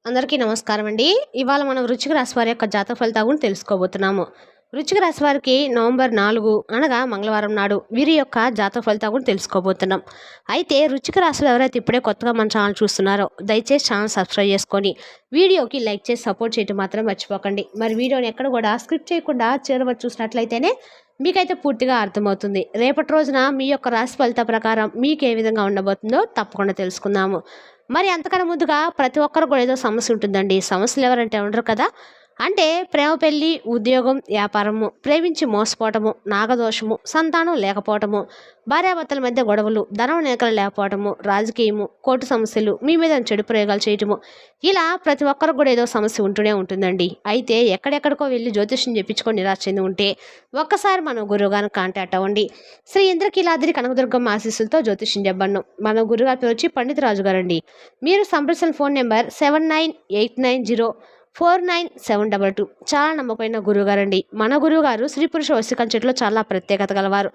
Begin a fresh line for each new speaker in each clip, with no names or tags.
అందరికీ నమస్కారం అండి. ఇవాళ మనం వృశ్చిక రాశి వారి యొక్క జాతక ఫలితాల గురించి తెలుసుకోబోతున్నాము. వృశ్చిక రాశి వారికి నవంబర్ 4 అనగా మంగళవారం నాడు వీరి యొక్క జాతక ఫలితాల గురించి తెలుసుకోబోతున్నాం. అయితే వృశ్చిక రాశిలో ఎవరైతే ఇప్పుడే కొత్తగా మన ఛానల్ చూస్తున్నారో దయచేసి ఛానల్ సబ్స్క్రైబ్ చేసుకొని వీడియోకి లైక్ చేసి సపోర్ట్ చేయడం మాత్రం మర్చిపోకండి. మరి వీడియోని ఎక్కడ కూడా స్క్రిప్ట్ చేయకుండా చివరి వరకు చూసినట్లయితేనే మీకైతే పూర్తిగా అర్థమవుతుంది. రేపటి రోజున మీ యొక్క రాశి ఫలిత ప్రకారం మీకు ఏ విధంగా ఉండబోతుందో తప్పకుండా తెలుసుకుందాము. మరి అంతకన్నా ముందుగా ప్రతి ఒక్కరు కూడా ఏదో సమస్య ఉంటుందండి. సమస్యలు ఎవరంటే ఉండరు కదా. అంటే ప్రేమ, పెళ్లి, ఉద్యోగం, వ్యాపారము, ప్రేమించి మోసపోవటము, నాగదోషము, సంతానం లేకపోవటము, భార్యాభర్తల మధ్య గొడవలు, ధనం నేకలు లేకపోవటము, రాజకీయము, కోర్టు సమస్యలు, మీ మీద చెడు ప్రయోగాలు చేయటము, ఇలా ప్రతి ఒక్కరు కూడా ఏదో సమస్య ఉంటూనే ఉంటుందండి. అయితే ఎక్కడెక్కడికో వెళ్ళి జ్యోతిష్యం చెప్పించుకొని నిరాశ చెంది ఉంటే ఒక్కసారి మనం గురువుగారిని కాంటాక్ట్ అవ్వండి. శ్రీ ఇంద్రకీలాద్రి కనకదుర్గమ్మ ఆశీస్సులతో జ్యోతిష్యం చెప్పండి. మన గురుగారి పేరు వచ్చి పండిత రాజు గారండి. మీరు సంప్రదించిన ఫోన్ నెంబర్ 7989049722. చాలా నమ్మకమైన గురువుగారండి. మన గురువుగారు స్త్రీ పురుష వశీకరణ చాలా ప్రత్యేకత గలవారు.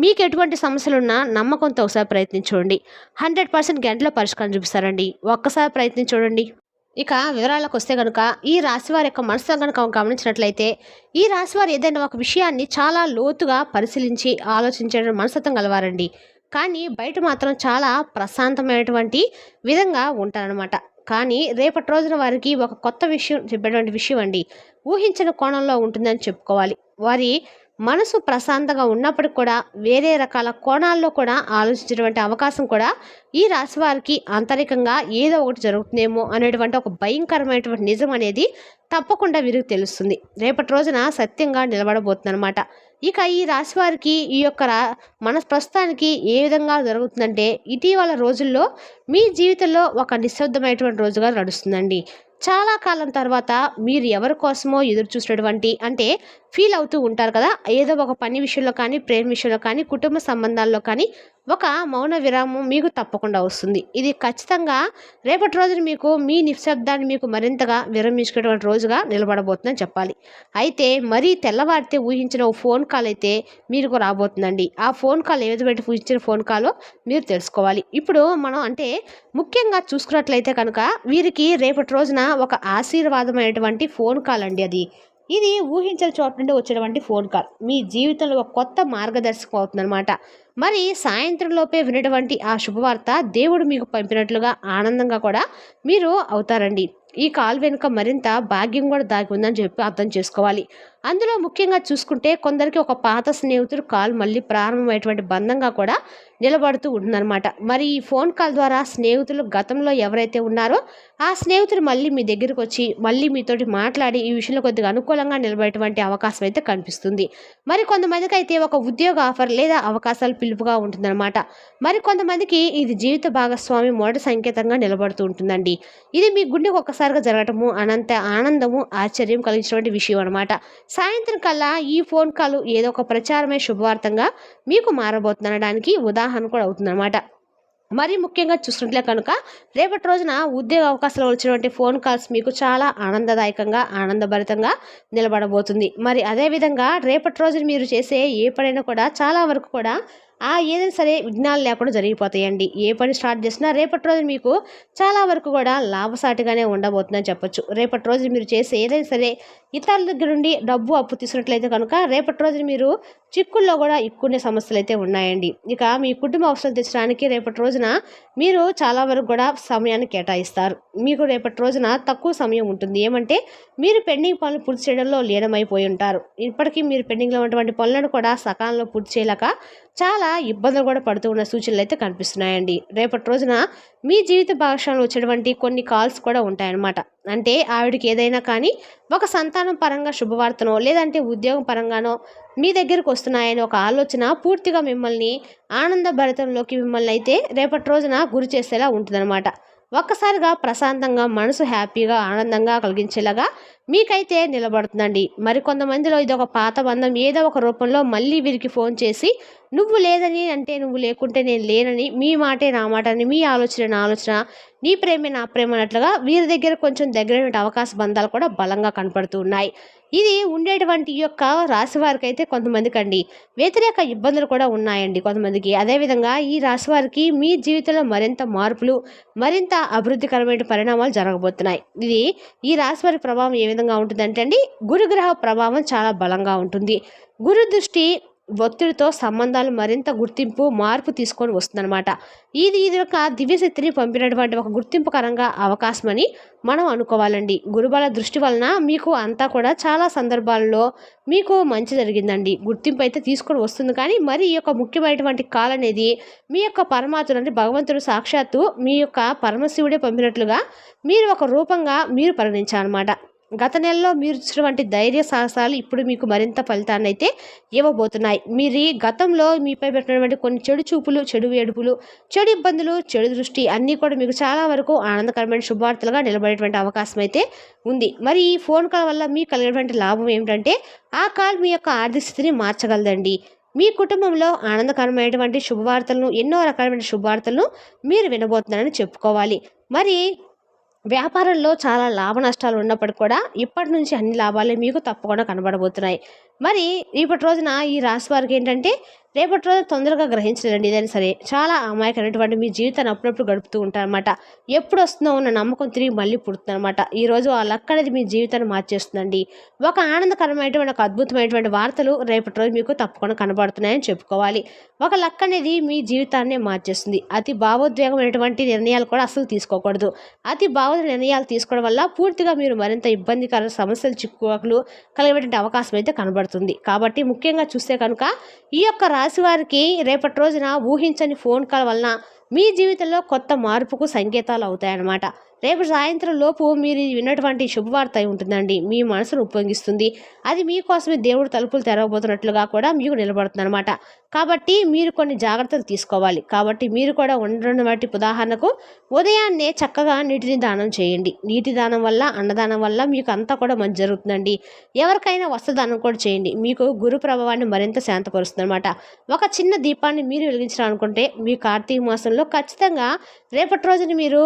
మీకు ఎటువంటి సమస్యలున్నా నమ్మకంతో ఒకసారి ప్రయత్నించండి. 100% గంటలో పరిష్కారం చూపిస్తారండి. ఒక్కసారి ప్రయత్నించండి. ఇక వివరాలకు వస్తే కనుక ఈ రాశివారి యొక్క మనసులో కనుక గమనించినట్లయితే ఈ రాశివారు ఏదైనా ఒక విషయాన్ని చాలా లోతుగా పరిశీలించి ఆలోచించడం మనస్తత్వం గలవారండి. కానీ బయట మాత్రం చాలా ప్రశాంతమైనటువంటి విధంగా ఉంటారనమాట. కానీ రేపటి రోజున వారికి ఒక కొత్త విషయం చెప్పేటువంటి విషయం అండి ఊహించిన కోణంలో ఉంటుందని చెప్పుకోవాలి. వారి మనసు ప్రశాంతంగా ఉన్నప్పటికి కూడా వేరే రకాల కోణాల్లో కూడా ఆలోచించేటువంటి అవకాశం కూడా ఈ రాశి వారికి ఆంతరికంగా ఏదో ఒకటి జరుగుతుందేమో అనేటువంటి ఒక భయంకరమైనటువంటి నిజం అనేది తప్పకుండా వీరికి తెలుస్తుంది. రేపటి రోజున సత్యంగా నిలబడబోతుంది అనమాట. ఇక ఈ రాశి వారికి ఈ యొక్క మన ప్రస్తుతానికి ఏ విధంగా జరుగుతుందంటే ఇటీవల రోజుల్లో మీ జీవితంలో ఒక నిశ్శబ్దమైనటువంటి రోజుగా నడుస్తుందండి. చాలా కాలం తర్వాత మీరు ఎవరి కోసమో ఎదురు చూసినటువంటి అంటే ఫీల్ అవుతూ ఉంటారు కదా. ఏదో ఒక పని విషయంలో కానీ, ప్రేమ విషయంలో కానీ, కుటుంబ సంబంధాల్లో కానీ ఒక మౌన విరామం మీకు తప్పకుండా వస్తుంది. ఇది ఖచ్చితంగా రేపటి రోజున మీకు మీ నిశ్శబ్దాన్ని మీకు మరింతగా విరమించుకునేటువంటి రోజుగా నిలబడబోతుందని చెప్పాలి. అయితే మరీ తెల్లవారితే ఊహించిన ఓ ఫోన్ కాల్ అయితే మీకు రాబోతుందండి. ఆ ఫోన్ కాల్ ఏది పెట్టి ఊహించిన ఫోన్ కాలో మీరు తెలుసుకోవాలి. ఇప్పుడు మనం అంటే ముఖ్యంగా చూసుకున్నట్లయితే కనుక వీరికి రేపటి రోజున ఒక ఆశీర్వాదమైనటువంటి ఫోన్ కాల్ అండి అది. ఇది ఊహించిన చోట నుండి వచ్చేటువంటి ఫోన్ కాల్ మీ జీవితంలో ఒక కొత్త మార్గదర్శకం అవుతుందన్నమాట. మరి సాయంత్రం లోపే వినటువంటి ఆ శుభవార్త దేవుడు మీకు పంపినట్లుగా ఆనందంగా కూడా మీరు అవుతారండి. ఈ కాల్ వెనుక మరింత భాగ్యం కూడా దాగి ఉందని చెప్పి అర్థం చేసుకోవాలి. అందులో ముఖ్యంగా చూసుకుంటే కొందరికి ఒక పాత స్నేహితుడు కాల్ మళ్ళీ ప్రారంభమైనటువంటి బంధంగా కూడా నిలబడుతూ ఉంటుందన్నమాట. మరి ఈ ఫోన్ కాల్ ద్వారా స్నేహితులు గతంలో ఎవరైతే ఉన్నారో ఆ స్నేహితులు మళ్ళీ మీ దగ్గరికి వచ్చి మళ్ళీ మీతోటి మాట్లాడి ఈ విషయంలో కొద్దిగా అనుకూలంగా నిలబడేటువంటి అవకాశం అయితే కనిపిస్తుంది. మరి కొంతమందికి అయితే ఒక ఉద్యోగ ఆఫర్ లేదా అవకాశాలు పిలుపుగా ఉంటుందన్నమాట. మరి కొంతమందికి ఇది జీవిత భాగస్వామి మొదటి సంకేతంగా నిలబడుతూ ఉంటుందండి. ఇది మీ గుండెకు ఒక్కసారిగా జరగటము అనంత ఆనందము ఆశ్చర్యం కలిగించినటువంటి విషయం అనమాట. సాయంత్రం కల్లా ఈ ఫోన్ కాల్ ఏదో ఒక ప్రచారమే శుభవార్తంగా మీకు మారబోతుందనడానికి ఉదాహరణ కూడా అవుతుందన్నమాట. మరి ముఖ్యంగా చూసుకుంటే కనుక రేపటి రోజున ఉద్యోగ అవకాశాలు వచ్చినటువంటి ఫోన్ కాల్స్ మీకు చాలా ఆనందదాయకంగా ఆనందభరితంగా నిలబడబోతుంది. మరి అదేవిధంగా రేపటి రోజున మీరు చేసే ఏ పనైనా కూడా చాలా వరకు కూడా ఏదైనా సరే విఘ్నాలు లేకుండా జరిగిపోతాయండి. ఏ పని స్టార్ట్ చేసినా రేపటి రోజు మీకు చాలా వరకు కూడా లాభసాటిగానే ఉండబోతుందని చెప్పొచ్చు. రేపటి రోజు మీరు చేసే ఏదైనా సరే ఇతరుల దగ్గర నుండి డబ్బు అప్పు తీసుకున్నట్లయితే కనుక రేపటి రోజున మీరు చిక్కుల్లో కూడా ఇక్కునే సమస్యలు అయితే ఉన్నాయండి. ఇక మీ కుటుంబ అవసరం తెచ్చడానికి రేపటి రోజున మీరు చాలా వరకు కూడా సమయాన్ని కేటాయిస్తారు. మీకు రేపటి రోజున తక్కువ సమయం ఉంటుంది. ఏమంటే మీరు పెండింగ్ పనులు పూర్తి చేయడంలో లీనమైపోయి ఉంటారు. ఇప్పటికీ మీరు పెండింగ్లో ఉన్నటువంటి పనులను కూడా సకాలంలో పూర్తి చేయలేక చాలా ఇబ్బందులు కూడా పడుతూ ఉన్న సూచనలు అయితే కనిపిస్తున్నాయండి. రేపటి రోజున మీ జీవిత భాగస్వామిలో వచ్చేటువంటి కొన్ని కాల్స్ కూడా ఉంటాయన్నమాట. అంటే ఆవిడకి ఏదైనా కానీ ఒక సంతానం పరంగా శుభవార్తనో లేదంటే ఉద్యోగం పరంగానో మీ దగ్గరకు వస్తున్నాయని ఒక ఆలోచన పూర్తిగా మిమ్మల్ని ఆనందభరితంలోకి మిమ్మల్ని అయితే రేపటి రోజున గురి చేసేలా ఉంటుందన్నమాట. ఒక్కసారిగా ప్రశాంతంగా మనసు హ్యాపీగా ఆనందంగా కలిగించేలాగా మీకైతే నిలబడుతుందండి. మరికొంతమందిలో ఇదొక పాత బంధం ఏదో ఒక రూపంలో మళ్ళీ వీరికి ఫోన్ చేసి నువ్వు లేదని అంటే నువ్వు లేకుంటే నేను లేనని, మీ మాటే నా మాట అని, మీ ఆలోచన నా ఆలోచన, నీ ప్రేమే నా ప్రేమ అన్నట్లుగా వీరి దగ్గర కొంచెం దగ్గరైన అవకాశ బంధాలు కూడా బలంగా కనపడుతూ ఉన్నాయి. ఇది ఉండేటువంటి ఈ యొక్క రాశి వారికైతే కొంతమందికండి వ్యతిరేక ఇబ్బందులు కూడా ఉన్నాయండి కొంతమందికి. అదేవిధంగా ఈ రాశి వారికి మీ జీవితంలో మరింత మార్పులు, మరింత అభివృద్ధికరమైన పరిణామాలు జరగబోతున్నాయి. ఇది ఈ రాశి వారి ప్రభావం ఏ విధంగా ఉంటుందంటే అండి, గురుగ్రహ ప్రభావం చాలా బలంగా ఉంటుంది. గురు దృష్టి ఒత్తిడితో సంబంధాలు మరింత గుర్తింపు, మార్పు తీసుకొని వస్తుందన్నమాట. ఇది ఒక దివ్యశక్తిని పంపినటువంటి ఒక గుర్తింపుకరంగా అవకాశమని మనం అనుకోవాలండి. గురుబల దృష్టి వలన మీకు అంతా కూడా చాలా సందర్భాల్లో మీకు మంచి జరిగిందండి. గుర్తింపు అయితే తీసుకొని వస్తుంది. కానీ మరి ఈ యొక్క ముఖ్యమైనటువంటి కాల్ అనేది మీ యొక్క పరమాత్ముడు అంటే భగవంతుడు సాక్షాత్తు మీ యొక్క పరమశివుడే పంపినట్లుగా మీరు ఒక రూపంగా మీరు పరిగణించాలన్నమాట. గత నెలలో మీరు ఇచ్చినటువంటి ధైర్య సాహసాలు ఇప్పుడు మీకు మరింత ఫలితాన్ని అయితే ఇవ్వబోతున్నాయి. మీరు ఈ గతంలో మీపై పెట్టినటువంటి కొన్ని చెడు చూపులు, చెడు ఏడుపులు, చెడు ఇబ్బందులు, చెడు దృష్టి అన్నీ కూడా మీకు చాలా వరకు ఆనందకరమైన శుభవార్తలుగా నిలబడేటువంటి అవకాశం అయితే ఉంది. మరి ఈ ఫోన్ కాల్ వల్ల మీకు కలిగేటువంటి లాభం ఏమిటంటే ఆ కాల్ మీ యొక్క ఆర్థిక స్థితిని మార్చగలదండి. మీ కుటుంబంలో ఆనందకరమైనటువంటి శుభవార్తలను, ఎన్నో రకాలైన శుభవార్తలను మీరు వినబోతున్నారని చెప్పుకోవాలి. మరి వ్యాపారంలో చాలా లాభ నష్టాలు ఉన్నప్పటికీ కూడా ఇప్పటి నుంచి అన్ని లాభాలే మీకు తప్పకుండా కనబడబోతున్నాయి. మరి ఇప్పటి రోజున ఈ రాశి వారికి ఏంటంటే రేపటి రోజు తొందరగా గ్రహించలేదండి. ఏదైనా సరే చాలా అమాయకమైనటువంటి మీ జీవితాన్ని అప్పుడప్పుడు గడుపుతూ ఉంటారనమాట. ఎప్పుడు వస్తుందో ఉన్న నమ్మకం తిరిగి మళ్ళీ పుడుతుందన్నమాట. ఈరోజు ఆ లక్ అనేది మీ జీవితాన్ని మార్చేస్తుందండి. ఒక ఆనందకరమైనటువంటి ఒక అద్భుతమైనటువంటి వార్తలు రేపటి రోజు మీకు తప్పకుండా కనబడుతున్నాయని చెప్పుకోవాలి. ఒక లక్ అనేది మీ జీవితాన్ని మార్చేస్తుంది. అతి భావోద్వేగమైనటువంటి నిర్ణయాలు కూడా అసలు తీసుకోకూడదు. అతి నిర్ణయాలు తీసుకోవడం వల్ల పూర్తిగా మీరు మరింత ఇబ్బందికర సమస్యలు, చిక్కులు కలిగేటువంటి అవకాశం అయితే కనబడుతుంది. కాబట్టి ముఖ్యంగా చూస్తే కనుక ఈ యొక్క రాశి వారికి రేపటి రోజున ఊహించని ఫోన్ కాల్ వలన మీ జీవితంలో కొత్త మార్పుకు సంకేతాలు అవుతాయన్నమాట. రేపు సాయంత్రం లోపు మీరు విన్నటువంటి శుభవార్త అయి ఉంటుందండి. మీ మనసును ఉప్పొంగిస్తుంది. అది మీకోసమే దేవుడు తలుపులు తెరవబోతున్నట్లుగా కూడా మీకు నిలబడుతుంది అనమాట. కాబట్టి మీరు కొన్ని జాగ్రత్తలు తీసుకోవాలి. కాబట్టి మీరు కూడా ఉండటువంటి ఉదాహరణకు ఉదయాన్నే చక్కగా నీటిని దానం చేయండి. నీటి దానం వల్ల, అన్నదానం వల్ల మీకు అంతా కూడా మంచి జరుగుతుందండి. ఎవరికైనా వస్త్రదానం కూడా చేయండి. మీకు గురు ప్రభావాన్ని మరింత శాంతపరుస్తుంది అనమాట. ఒక చిన్న దీపాన్ని మీరు వెలిగించాలనుకుంటే మీ కార్తీక మాసంలో ఖచ్చితంగా రేపటి రోజున మీరు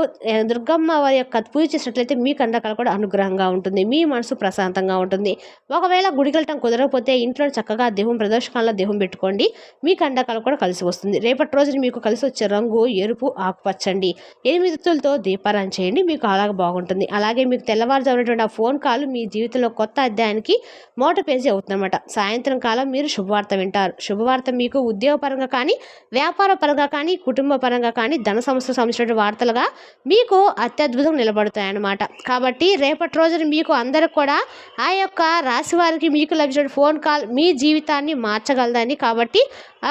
దుర్గమ్మ వారి యొక్క పూజ చేసినట్లయితే మీ కండకాలు కూడా అనుగ్రహంగా ఉంటుంది. మీ మనసు ప్రశాంతంగా ఉంటుంది. ఒకవేళ గుడికి వెళ్ళటం కుదరకపోతే ఇంట్లో చక్కగా ప్రదోషకాలంలో దేహం పెట్టుకోండి. మీ కండకాలు కూడా కలిసి వస్తుంది. రేపటి రోజున మీకు కలిసి వచ్చే రంగు ఎరుపు, ఆకుపచ్చండి. 8 ఒత్తులతో దీపారాధన చేయండి. మీకు అలాగే బాగుంటుంది. అలాగే మీకు తెల్లవారుజామునటువంటి ఆ ఫోన్ కాల్ మీ జీవితంలో కొత్త అధ్యాయానికి మోట పేజీ అవుతుందన్నమాట. సాయంత్రం కాలం మీరు శుభవార్త వింటారు. శుభవార్త మీకు ఉద్యోగపరంగా కానీ, వ్యాపార పరంగా కానీ, కుటుంబ పరంగా కానీ, ధన సమస్యకు సంబంధించిన వార్తలుగా మీకు అత్యద్భుతంగా నిలబడతాయన్నమాట. కాబట్టి రేపటి రోజున మీకు అందరికి కూడా ఆ యొక్క రాశి వారికి మీకు లభించిన ఫోన్ కాల్ మీ జీవితాన్ని మార్చగలదని. కాబట్టి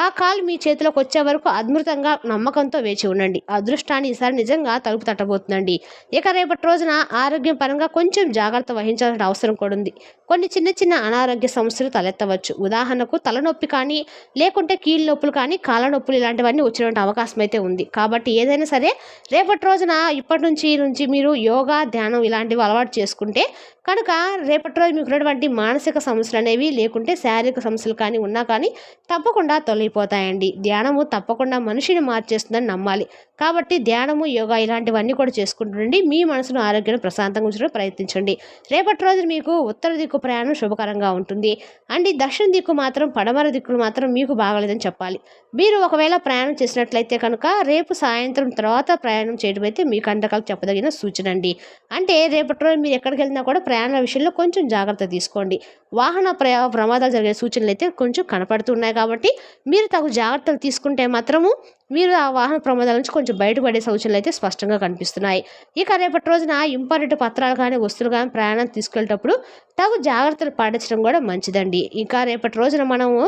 ఆ కాల్ మీ చేతిలోకి వచ్చే వరకు అద్భుతంగా నమ్మకంతో వేచి ఉండండి. అదృష్టాన్ని ఈసారి నిజంగా తలుపు తట్టబోతుందండి. ఇక రేపటి రోజున ఆరోగ్యం పరంగా కొంచెం జాగ్రత్త వహించాల్సిన అవసరం కూడా ఉంది. కొన్ని చిన్న చిన్న అనారోగ్య సమస్యలు తలెత్తవచ్చు. ఉదాహరణకు తలనొప్పి కానీ, లేకుంటే కీళ్ళ నొప్పులు కానీ, కాళ్ళ నొప్పులు ఇలాంటివన్నీ వచ్చినటువంటి అవకాశం అయితే ఉంది. కాబట్టి ఏదైనా సరే రేపటి రోజున ఇప్పటి నుంచి మీరు యోగా, ధ్యానం ఇలాంటివి అలవాటు చేసుకుంటే కనుక రేపటి రోజు మీకు ఉన్నటువంటి మానసిక సమస్యలు అనేవి, లేకుంటే శారీరక సమస్యలు కానీ ఉన్నా కానీ తప్పకుండా తొలగిపోతాయండి. ధ్యానము తప్పకుండా మనిషిని మార్చేస్తుందని నమ్మాలి. కాబట్టి ధ్యానము, యోగా ఇలాంటివన్నీ కూడా చేసుకుంటుండండి. మీ మనసును ఆరోగ్యాన్ని ప్రశాంతంగా ఉంచడం ప్రయత్నించండి. రేపటి రోజు మీకు ఉత్తర దిక్కు ప్రయాణం శుభకరంగా ఉంటుంది. అండ్ దక్షిణ దిక్కు మాత్రం, పడమర దిక్కులు మాత్రం మీకు బాగలేదని చెప్పాలి. మీరు ఒకవేళ ప్రయాణం చేసినట్లయితే కనుక రేపు సాయంత్రం తర్వాత ప్రయాణం చేయడం అయితే మీ కంటకాలకు చెప్పదగిన సూచన అండి. అంటే రేపటి రోజు మీరు ఎక్కడికి వెళ్ళినా కూడా ప్రయాణ విషయంలో కొంచెం జాగ్రత్త తీసుకోండి. వాహన ప్రమాదాలు జరిగే సూచనలు అయితే కొంచెం కనపడుతున్నాయి. కాబట్టి మీరు తగు జాగ్రత్తలు తీసుకుంటే మాత్రము మీరు ఆ వాహన ప్రమాదాల నుంచి కొంచెం బయటపడే సూచనలు అయితే స్పష్టంగా కనిపిస్తున్నాయి. ఇక రేపటి రోజున ఇంపార్టెంట్ పత్రాలు కానీ, వస్తువులు కానీ ప్రయాణం తీసుకెళ్ళేటప్పుడు తగు జాగ్రత్తలు పాటించడం కూడా మంచిదండి. ఇంకా రేపటి రోజున మనము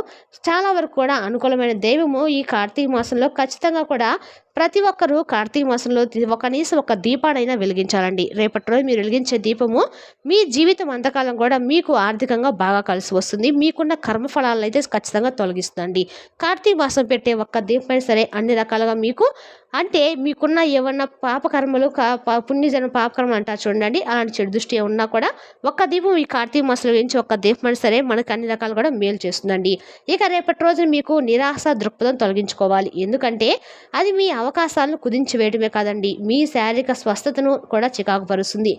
చాలా వరకు కూడా అనుకూలమైన దైవము ఈ కార్తీక మాసంలో ఖచ్చితంగా కూడా ప్రతి ఒక్కరూ కార్తీక మాసంలో కనీసం ఒక దీపానైనా వెలిగించాలండి. రేపటి రోజు మీరు వెలిగించే దీపము మీ జీవితం అంతకాలం కూడా మీకు ఆర్థికంగా బాగా కలిసి వస్తుంది. మీకున్న కర్మఫలాలను అయితే ఖచ్చితంగా తొలగిస్తుందండి. కార్తీక మాసం పెట్టే ఒక్క దీపమైనా సరే అన్ని అన్ని రకాలుగా మీకు అంటే మీకున్న ఏమన్నా పాపకర్మలు పుణ్యజన్మ పాపకర్మలు అంటారు చూడండి, అలాంటి చెడు దృష్టి ఉన్నా కూడా ఒక్క దీపం ఈ కార్తీక మాసంలో వేయించి ఒక్క దీపం అయినా సరే మనకు అన్ని రకాలు కూడా మేలు చేస్తుందండి. ఇక రేపటి రోజున మీకు నిరాశ దృక్పథం తొలగించుకోవాలి. ఎందుకంటే అది మీ అవకాశాలను కుదించి వేయడమే కాదండి, మీ శారీరక స్వస్థతను కూడా చికాకు పరుస్తుంది.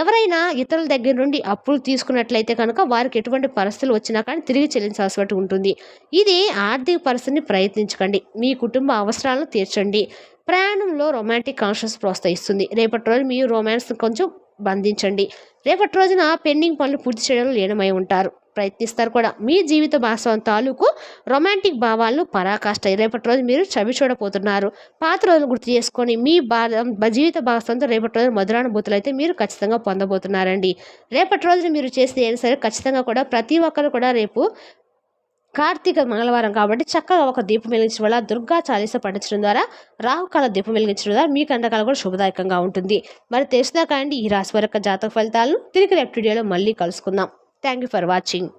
ఎవరైనా ఇతరుల దగ్గర నుండి అప్పులు తీసుకున్నట్లయితే కనుక వారికి ఎటువంటి పరిస్థితులు వచ్చినా కానీ తిరిగి చెల్లించాల్సి ఉంటుంది. ఇది ఆర్థిక పరిస్థితిని ప్రయత్నించకండి, మీ కుటుంబ అవసరాలను తీర్చండి. ప్రయాణంలో రొమాంటిక్ కాన్షియస్ ప్రోత్సహిస్తుంది. రేపటి రోజు మీరు రొమాన్స్ కొంచెం బంధించండి. రేపటి రోజున పెండింగ్ పనులు పూర్తి చేయడంలో లీనమై ఉంటారు, ప్రయత్నిస్తారు కూడా. మీ జీవిత భాగస్వామి తాలూకు రొమాంటిక్ భావాలను పరాకాష్ట. రేపటి రోజు మీరు చవి చూడబోతున్నారు. పాత రోజులు గుర్తు చేసుకొని మీ జీవిత భాగస్వామితో రేపటి రోజు మధురానుభూతులు అయితే మీరు ఖచ్చితంగా పొందబోతున్నారండి. రేపటి రోజున మీరు చేసేది అయినా సరే ఖచ్చితంగా కూడా ప్రతి ఒక్కరు కూడా రేపు కార్తీక మంగళవారం కాబట్టి చక్కగా ఒక దీపం వెలిగించడం వల్ల దుర్గా చాలీస పఠించడం ద్వారా, రాహుకాల దీపం వెలిగించడం ద్వారా మీ కండకాలు కూడా శుభదాయకంగా ఉంటుంది. మరి తెలిసినా కానీ ఈ రాశి వారి యొక్క జాతక ఫలితాలను తిరిగి రేపు వీడియోలో మళ్ళీ కలుసుకుందాం. Thank you for watching.